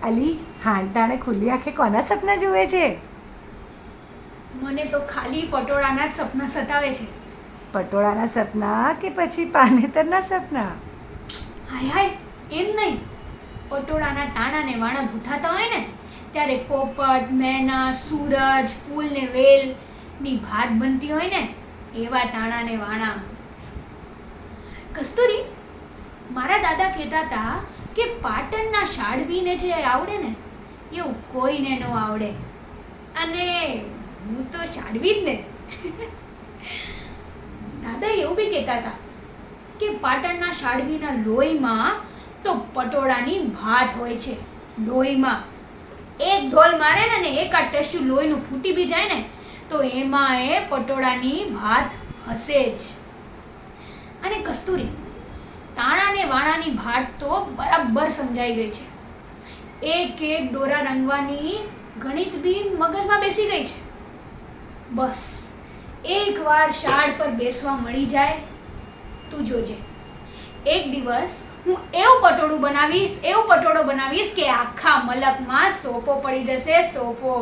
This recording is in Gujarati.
અલી હાંટાણે ખુલ્લી આંખે કોના સપના જુએ છે? મને તો ખાલી પટોળાના જ સપના સતાવે છે. પટોળાના સપના કે પછી પાનેતરના સપના? હાય હાય, એમ નહીં. પટોળાના તાણા ને વાણા ગૂંથાતા હોય ને ત્યારે પોપટ, મેના, સૂરજ, ફૂલ ને વેલ ની ભાત બનતી હોય ને એવા તાણા ને વાણા. કસ્તુરી, મારા દાદા કહેતા હતા કે પાટણના શાળવીને જે આવડે ને એવું કોઈને ન આવડે. અને હું તો શાળવી જ ને. દાદા એવું બી કહેતા હતા કે પાટણના શાળવીના લોહીમાં તો પટોળાની ભાત હોય છે. લોહીમાં એક ઢોલ મારે ને એકાદ ટેસ્યુ લોહીનું ફૂટી બી જાય ને તો એમાં એ પટોળાની ભાત હશે જ. અને કસ્તુરી, તાણા ને વાણાની ભાત તો બરાબર સમજાઈ ગઈ છે. એક એક દોરા રંગવાની ગણિત બી મગજમાં બેસી ગઈ છે. બસ એકવાર શાળ પર બેસવા મળી જાય તું જોજે. એક દિવસ હું એવું પટોળો બનાવીશ કે આખા મલકમાં સોપો પડી જશે, સોપો.